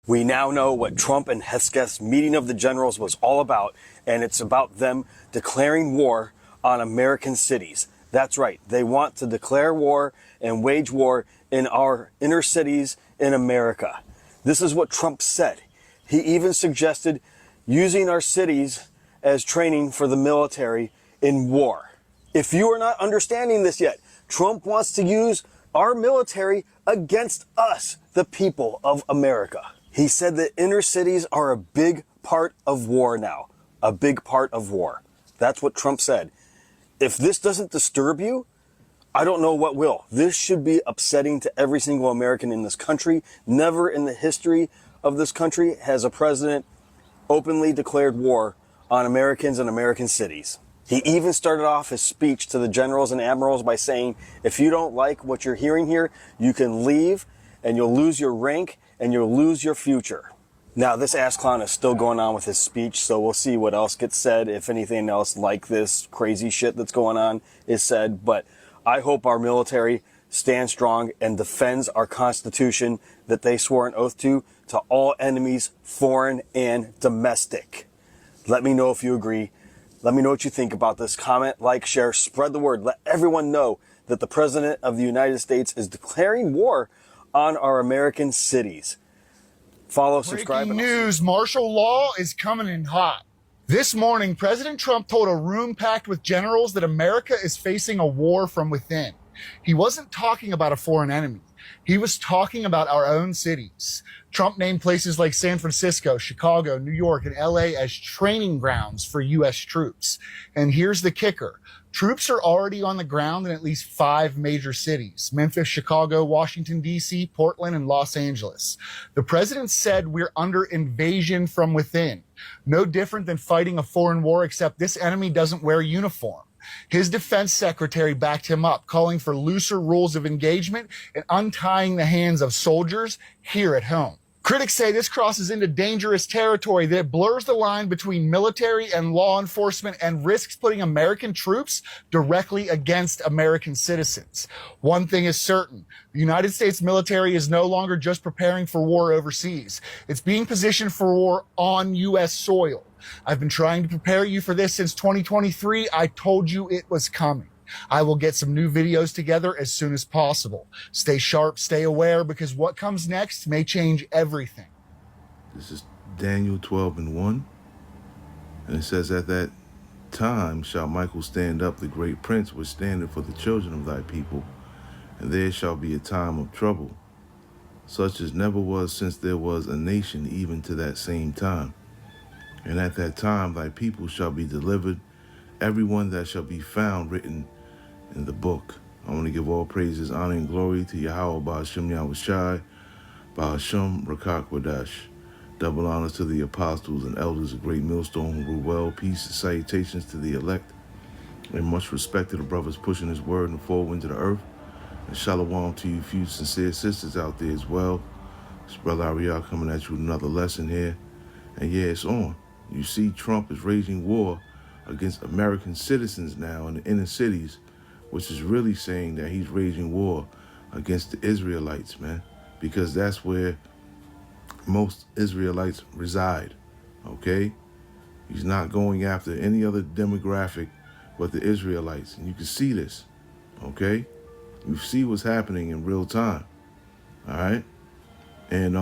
We now know what Trump and Hesketh's meeting of the generals was all about, and it's about them declaring war on American cities. That's right, they want to declare war and wage war in our inner cities in America. This is what Trump said. He even suggested using our cities as training for the military in war. If you are not understanding this yet, Trump wants to use our military against us, the people of America. He said that inner cities are a big part of war now. A big part of war. That's what Trump said. If this doesn't disturb you, I don't know what will. This should be upsetting to every single American in this country. Never in the history of this country has a president openly declared war on Americans and American cities. He even started off his speech to the generals and admirals by saying, if you don't like what you're hearing here, you can leave and you'll lose your rank and you'll lose your future. Now, this ass clown is still going on with his speech, so we'll see what else gets said, if anything else like this crazy shit that's going on is said. But I hope our military stands strong and defends our Constitution that they swore an oath to all enemies, foreign and domestic. Let me know if you agree. Let me know what you think about this. Comment, like, share, spread the word. Let everyone know that the President of the United States is declaring war on our American cities. Follow, subscribe. Breaking news, martial law is coming in hot. This morning, President Trump told a room packed with generals that America is facing a war from within. He wasn't talking about a foreign enemy. He was talking about our own cities. Trump named places like San Francisco, Chicago, New York, and LA as training grounds for U.S. troops. And here's the kicker. Troops are already on the ground in at least 5 major cities: Memphis, Chicago, Washington, D.C., Portland, and Los Angeles. The president said we're under invasion from within. No different than fighting a foreign war, except this enemy doesn't wear a uniform. His defense secretary backed him up, calling for looser rules of engagement and untying the hands of soldiers here at home. Critics say this crosses into dangerous territory that blurs the line between military and law enforcement and risks putting American troops directly against American citizens. One thing is certain, the United States military is no longer just preparing for war overseas. It's being positioned for war on U.S. soil. I've been trying to prepare you for this since 2023. I told you it was coming. I will get some new videos together as soon as possible. Stay sharp, stay aware, because what comes next may change everything. This is Daniel 12:1. And it says, at that time shall Michael stand up, the great prince, which standeth for the children of thy people. And there shall be a time of trouble, such as never was since there was a nation, even to that same time. And at that time thy people shall be delivered, every one that shall be found written in the book. I want to give all praises, honor, and glory to YAHAWAH, BAHASHAM, YAHWEHSHI, BAHASHAM, REKAKWADASH. Double honors to the apostles and elders of Great Millstone who rule well. Peace and salutations to the elect. And much respect to the brothers pushing his word in the four winds of the earth. And shalom to you few sincere sisters out there as well. It's Brother Ariel coming at you with another lesson here. And yeah, it's on. You see, Trump is waging war against American citizens now in the inner cities, which is really saying that he's waging war against the Israelites, man, because that's where most Israelites reside, okay? He's not going after any other demographic but the Israelites, and you can see this, okay? You see what's happening in real time, all right? And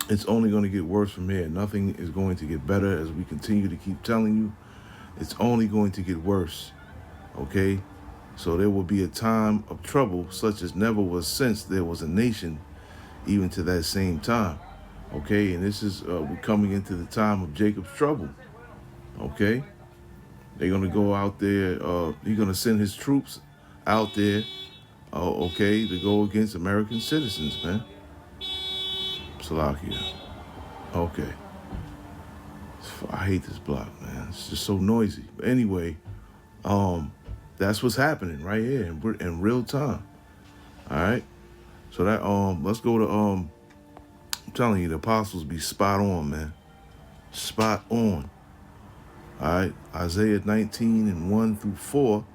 it's only going to get worse from here. Nothing is going to get better as we continue to keep telling you. It's only going to get worse, okay? So there will be a time of trouble such as never was since there was a nation, even to that same time, okay? And this is, we're coming into the time of Jacob's trouble, okay? They're going to go out there, he's going to send his troops out there, okay, to go against American citizens, man. Salakia. Okay. I hate this block, man. It's just so noisy. But anyway, that's what's happening right here in real time. All right. So that let's go to I'm telling you, the apostles be spot on, man. Spot on. All right. Isaiah 19:1-4.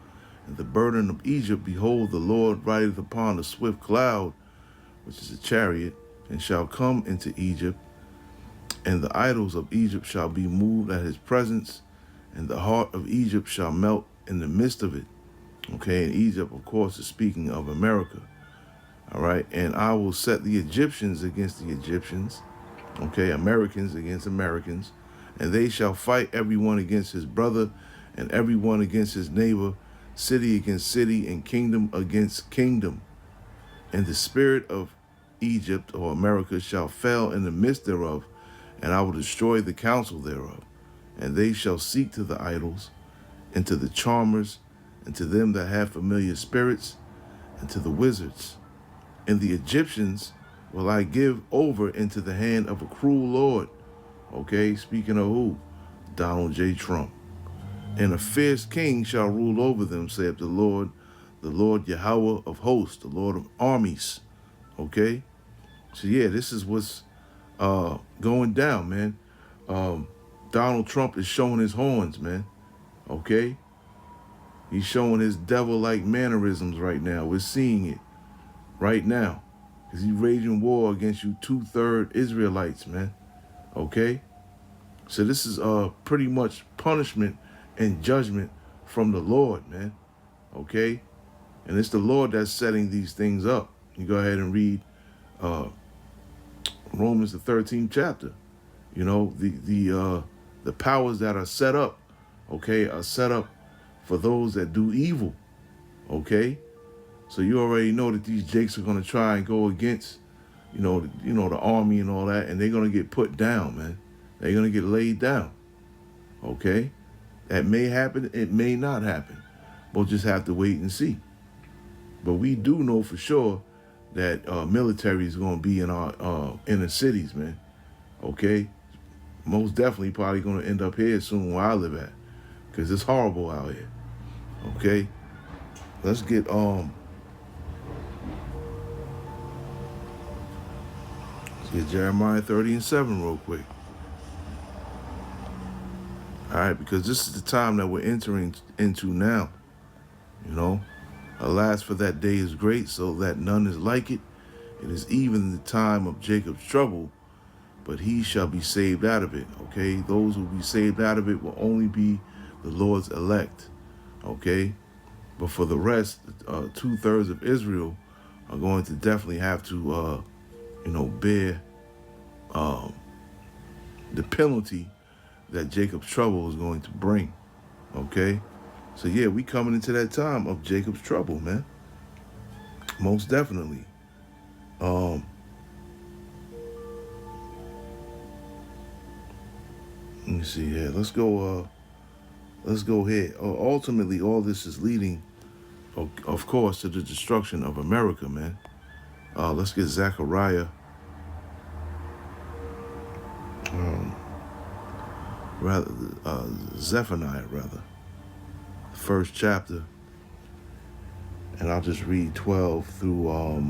And the burden of Egypt, behold, the Lord rideth upon a swift cloud, which is a chariot, and shall come into Egypt, and the idols of Egypt shall be moved at his presence, and the heart of Egypt shall melt in the midst of it. Okay, and Egypt, of course, is speaking of America. All right, and I will set the Egyptians against the Egyptians, okay, Americans against Americans, and they shall fight everyone against his brother, and everyone against his neighbor, city against city, and kingdom against kingdom. And the spirit of Egypt, or America, shall fail in the midst thereof, and I will destroy the counsel thereof. And they shall seek to the idols, and to the charmers, and to them that have familiar spirits, and to the wizards. And the Egyptians will I give over into the hand of a cruel Lord. Okay, speaking of who? Donald J. Trump. And a fierce king shall rule over them, saith the Lord YAHAWAH of hosts, the Lord of armies. Okay? So yeah, this is what's going down, man. Donald Trump is showing his horns, man. Okay? He's showing his devil-like mannerisms right now. We're seeing it right now. Because he's waging war against you 2/3 Israelites, man. Okay? So this is pretty much punishment and judgment from the Lord, man. Okay? And it's the Lord that's setting these things up. You go ahead and read Romans the 13th chapter. You know, the powers that are set up, okay, are set up for those that do evil. Okay? So you already know that these jakes are going to try and go against, you know, the army and all that, and they're going to get put down, man. They're going to get laid down. Okay? That may happen. It may not happen. We'll just have to wait and see. But we do know for sure that military is going to be in our inner cities, man. Okay? Most definitely probably going to end up here soon where I live at, because it's horrible out here. Okay? Let's get Jeremiah 30:7 real quick. All right, because this is the time that we're entering into now. You know, alas, for that day is great, so that none is like it. It is even the time of Jacob's trouble, but he shall be saved out of it. Okay, those who will be saved out of it will only be the Lord's elect. Okay, but for the rest, 2/3 of Israel are going to definitely have to, bear the penalty that Jacob's trouble is going to bring. Okay, so yeah, we coming into that time of Jacob's trouble, man. Most definitely. Let me see here. Let's go ahead. Ultimately, all this is leading, of course, to the destruction of America, man. Let's get Zechariah. Zephaniah, rather. First chapter. And I'll just read 12 through, let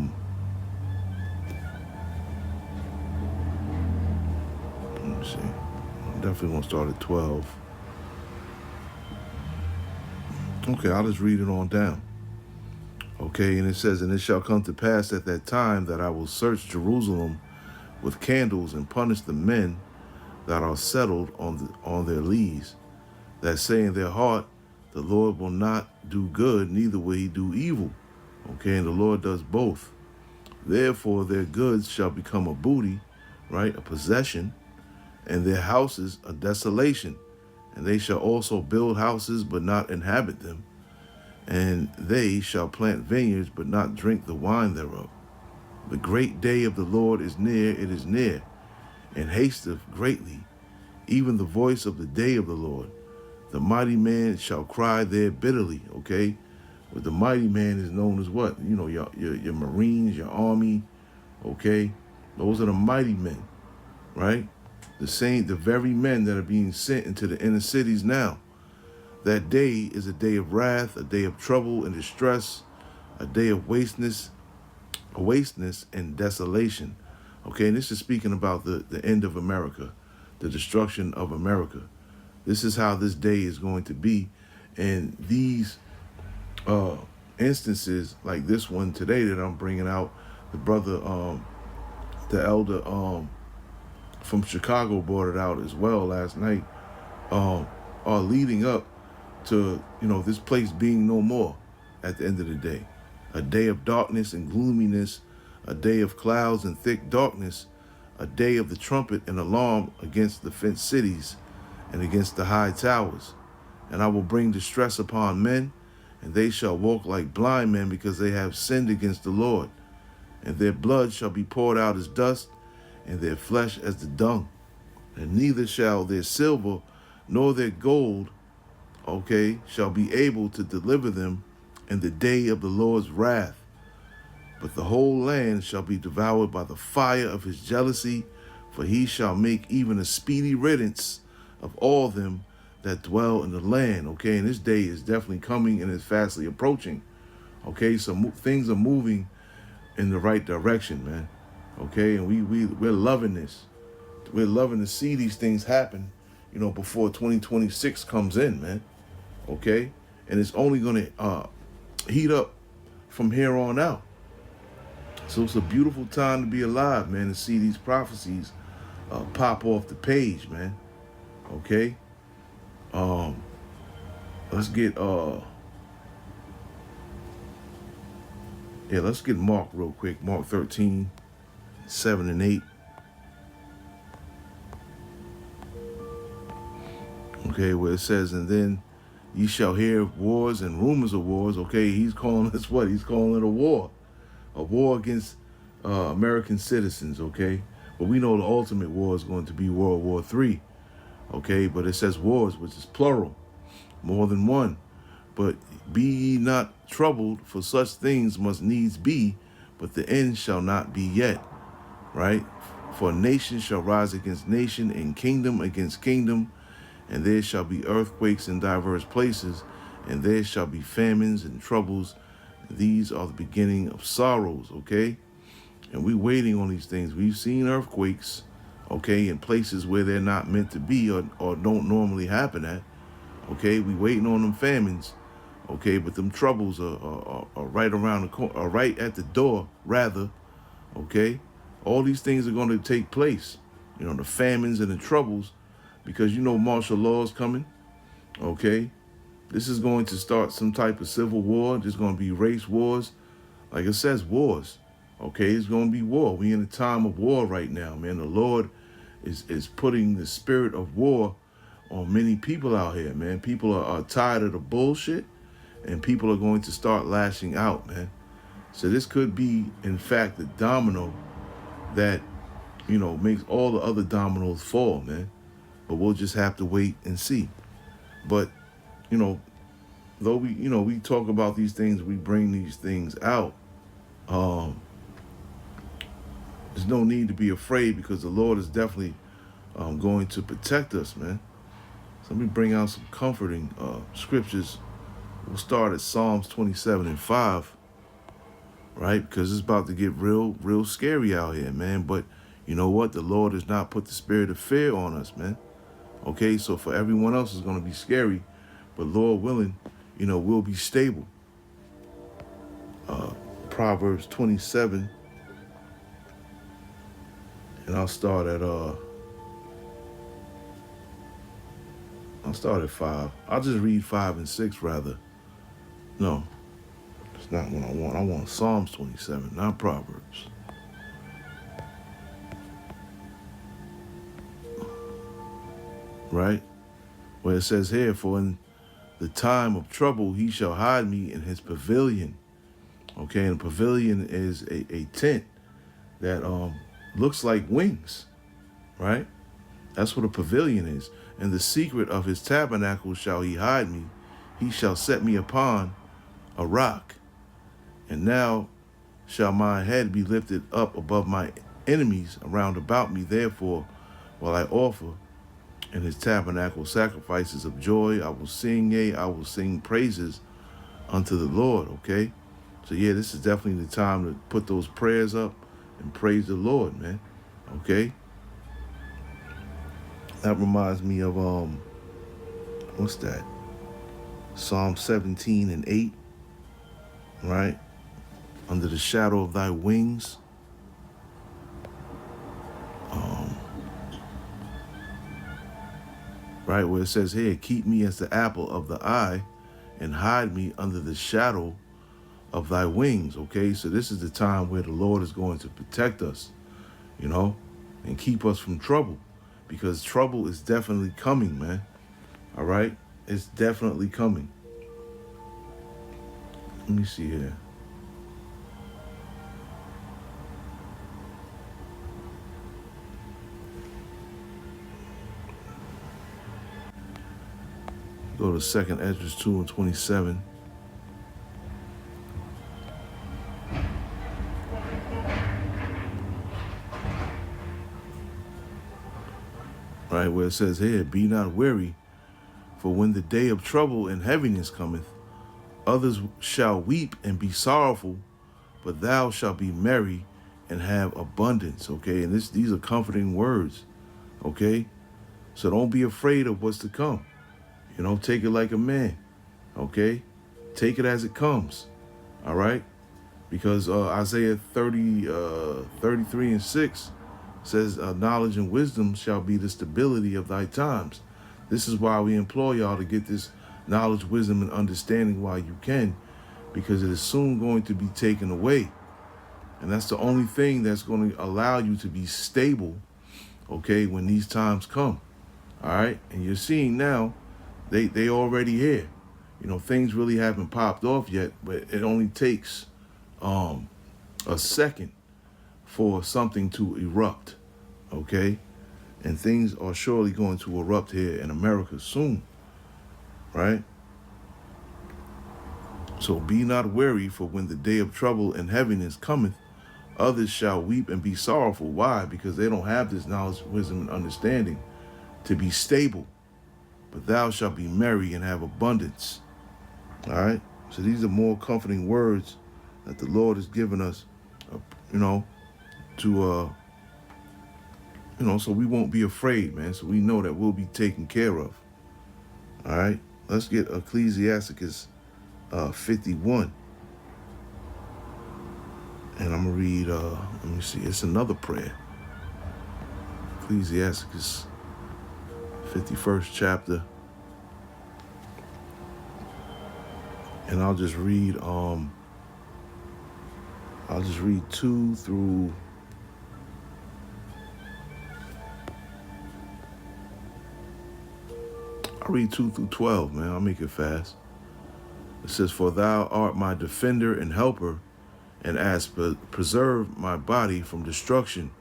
me see. I'm definitely going to start at 12. Okay, I'll just read it on down. Okay, and it says, and it shall come to pass at that time that I will search Jerusalem with candles and punish the men that are settled on their lees, that say in their heart, the Lord will not do good, neither will he do evil. Okay, and the Lord does both. Therefore their goods shall become a booty, right, a possession, and their houses a desolation. And they shall also build houses, but not inhabit them. And they shall plant vineyards, but not drink the wine thereof. The great day of the Lord is near, it is near, and hasteth greatly, even the voice of the day of the Lord. The mighty man shall cry there bitterly, okay? But the mighty man is known as what? You know, your Marines, your Army, okay? Those are the mighty men, right? The very men that are being sent into the inner cities now. That day is a day of wrath, a day of trouble and distress, a day of wasteness and desolation. Okay, and this is speaking about the end of America, the destruction of America. This is how this day is going to be. And these instances, like this one today that I'm bringing out, the brother the elder from Chicago brought it out as well last night, are leading up to, you know, this place being no more at the end of the day. A day of darkness and gloominess, a day of clouds and thick darkness, a day of the trumpet and alarm against the fenced cities and against the high towers. And I will bring distress upon men, and they shall walk like blind men, because they have sinned against the Lord. And their blood shall be poured out as dust, and their flesh as the dung. And neither shall their silver nor their gold, okay, shall be able to deliver them in the day of the Lord's wrath. But the whole land shall be devoured by the fire of his jealousy, for he shall make even a speedy riddance of all them that dwell in the land. Okay, and this day is definitely coming and is fastly approaching. Okay, so things are moving in the right direction, man. Okay, and we're loving this. We're loving to see these things happen, you know, before 2026 comes in, man. Okay, and it's only going to heat up from here on out. So it's a beautiful time to be alive, man, to see these prophecies pop off the page, man. Okay, let's get let's get Mark real quick. Mark 13, 7 and 8. Okay, where it says, and then ye shall hear of wars and rumors of wars. Okay, he's calling this what? He's calling it a war against American citizens. Okay, but we know the ultimate war is going to be World War III. Okay, but it says wars, which is plural, more than one. But be ye not troubled, for such things must needs be, but the end shall not be yet. Right? For nation shall rise against nation, and kingdom against kingdom, and there shall be earthquakes in diverse places, and there shall be famines and troubles. These are the beginning of sorrows. Okay, and we waiting on these things. We've seen earthquakes, okay, in places where they're not meant to be, or don't normally happen at. Okay, we waiting on them famines. Okay, but them troubles are right around the corner, are right at the door, rather. Okay, all these things are going to take place. You know, the famines and the troubles, because you know martial law is coming. Okay, this is going to start some type of civil war. There's going to be race wars, like it says, wars. Okay, it's going to be war. We in a time of war right now, man. The Lord is putting the spirit of war on many people out here, man. People are tired of the bullshit, and people are going to start lashing out, man. So this could be, in fact, the domino that, you know, makes all the other dominoes fall, man. But we'll just have to wait and see. But, you know, though we talk about these things, we bring these things out. There's no need to be afraid, because the Lord is definitely going to protect us, man. So let me bring out some comforting scriptures. We'll start at Psalms 27 and 5, right? Because it's about to get real scary out here, man. But you know what? The Lord has not put the spirit of fear on us, man. Okay, so for everyone else, it's going to be scary. But Lord willing, you know, we'll be stable. Proverbs 27. And I'll start at 5. I'll just read 5 and 6 rather. No, it's not what I want. I want Psalms 27, not Proverbs. Right? Where it says here, for in the time of trouble he shall hide me in his pavilion. Okay, and a pavilion is a tent that looks like wings, right? That's what a pavilion is. In the secret of his tabernacle shall he hide me. He shall set me upon a rock. And now shall my head be lifted up above my enemies around about me. Therefore, while I offer in his tabernacle sacrifices of joy, I will sing, yea, I will sing praises unto the Lord. Okay? So yeah, this is definitely the time to put those prayers up and praise the Lord, man. Okay? That reminds me of what's that? Psalm 17 and 8. Right? Under the shadow of thy wings. right? Where it says here, keep me as the apple of the eye and hide me under the shadow of thy wings, okay? So this is the time where the Lord is going to protect us, you know, and keep us from trouble, because trouble is definitely coming, man. All right? It's definitely coming. Let me see here. Go to 2nd Ezra 2:27. Right, where it says here, be not weary, for when the day of trouble and heaviness cometh, others shall weep and be sorrowful, but thou shalt be merry and have abundance, okay? And these are comforting words, okay? So don't be afraid of what's to come. You know, take it like a man, okay? Take it as it comes, all right? Because Isaiah 33:6 says, knowledge and wisdom shall be the stability of thy times. This is why we implore y'all to get this knowledge, wisdom, and understanding while you can, because it is soon going to be taken away. And that's the only thing that's going to allow you to be stable, okay, when these times come, all right? And you're seeing now, they already here. You know, things really haven't popped off yet, but it only takes a second for something to erupt, okay? And things are surely going to erupt here in America soon, right? So be not weary, for when the day of trouble and heaviness cometh, others shall weep and be sorrowful. Why? Because they don't have this knowledge, wisdom, and understanding to be stable. But thou shalt be merry and have abundance. All right? So these are more comforting words that the Lord has given us, you know, to, you know, so we won't be afraid, man. So we know that we'll be taken care of. All right? Let's get Ecclesiasticus 51. And I'm going to read, let me see, it's another prayer. Ecclesiasticus 51st chapter. And I'll just read 2 through I'll read 2 through 12, man. I'll make it fast. It says, for thou art my defender and helper, and hast preserved my body from destruction,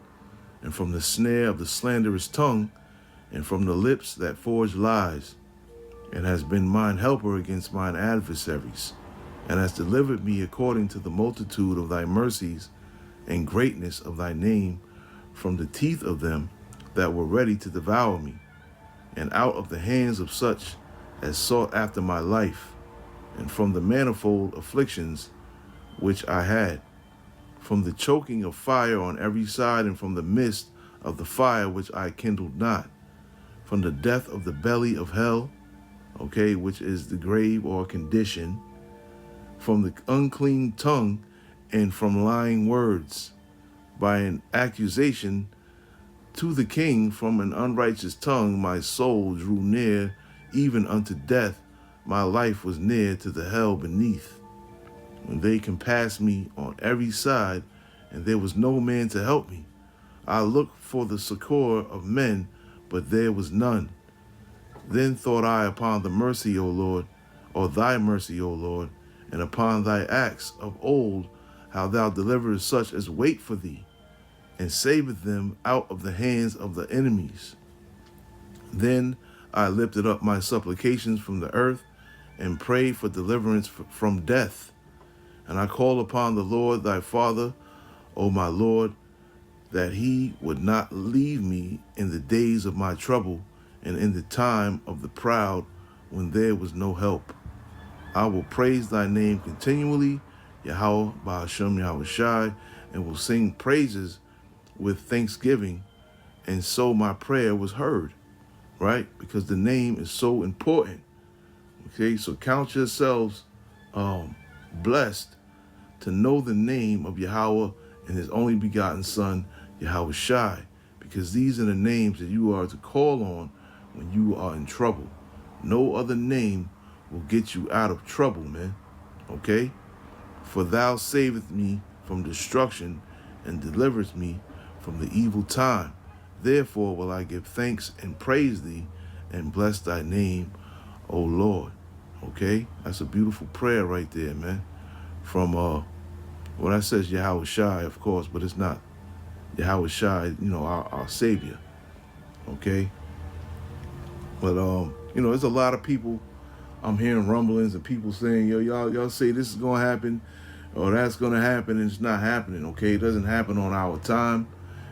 and from the snare of the slanderous tongue, and from the lips that forge lies, and has been mine helper against mine adversaries, and hast delivered me according to the multitude of thy mercies and greatness of thy name, from the teeth of them that were ready to devour me, and out of the hands of such as sought after my life, and from the manifold afflictions which I had, from the choking of fire on every side, and from the midst of the fire which I kindled not, from the death of the belly of hell, okay, which is the grave or condition, from the unclean tongue, and from lying words, by an accusation to the king, from an unrighteous tongue, my soul drew near, even unto death. My life was near to the hell beneath. When they compassed me on every side, and there was no man to help me, I looked for the succor of men, but there was none. Then thought I upon the mercy, O Lord, or thy mercy, O Lord, and upon thy acts of old, how thou deliverest such as wait for thee, and saveth them out of the hands of the enemies. Then I lifted up my supplications from the earth, and prayed for deliverance from death. And I called upon the Lord thy Father, O my Lord, that he would not leave me in the days of my trouble, and in the time of the proud, when there was no help. I will praise thy name continually, YAHAWAH, BAHASHAM, YAHWAHSHI, and will sing praises with thanksgiving. And so my prayer was heard, right? Because the name is so important. Okay, so count yourselves blessed to know the name of Yahweh and his only begotten son, YAHWAHSHI, because these are the names that you are to call on when you are in trouble. No other name will get you out of trouble, man. Okay? For thou savest me from destruction and deliverest me from the evil time. Therefore will I give thanks and praise thee and bless thy name, O Lord. Okay? That's a beautiful prayer right there, man. From, well, that says YAHWAH, of course, but it's not YAHWAH, you know, our Savior. Okay? But, you know, there's a lot of people, I'm hearing rumblings and people saying, yo, y'all say this is going to happen or that's going to happen, and it's not happening, okay? It doesn't happen on our time.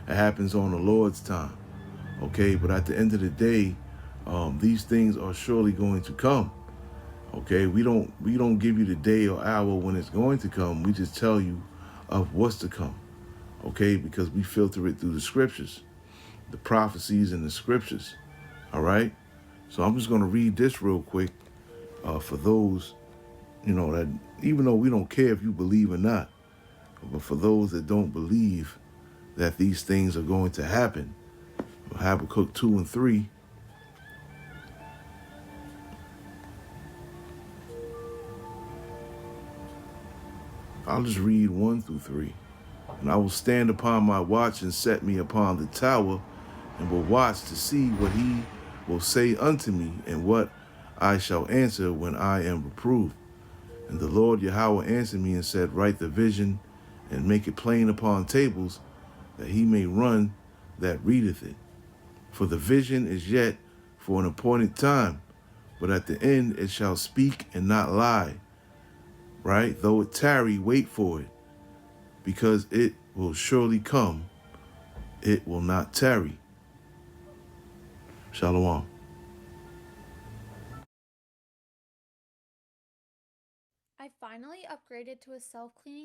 It happens on the Lord's time, okay? But at the end of the day, these things are surely going to come, okay? We don't give you the day or hour when it's going to come. We just tell you of what's to come, okay? Because we filter it through the scriptures, the prophecies in the scriptures, all right? So I'm just going to read this real quick for those, you know, that even though we don't care if you believe or not, but for those that don't believe that these things are going to happen, Habakkuk 2 and 3. I'll just read 1 through 3. And I will stand upon my watch and set me upon the tower, and will watch to see what he will say unto me, and what I shall answer when I am reproved. And the Lord Yahweh answered me and said, write the vision and make it plain upon tables, that he may run that readeth it. For the vision is yet for an appointed time, but at the end it shall speak and not lie. Right? Though it tarry, wait for it, because it will surely come. It will not tarry. Shalom. I finally upgraded to a self-cleaning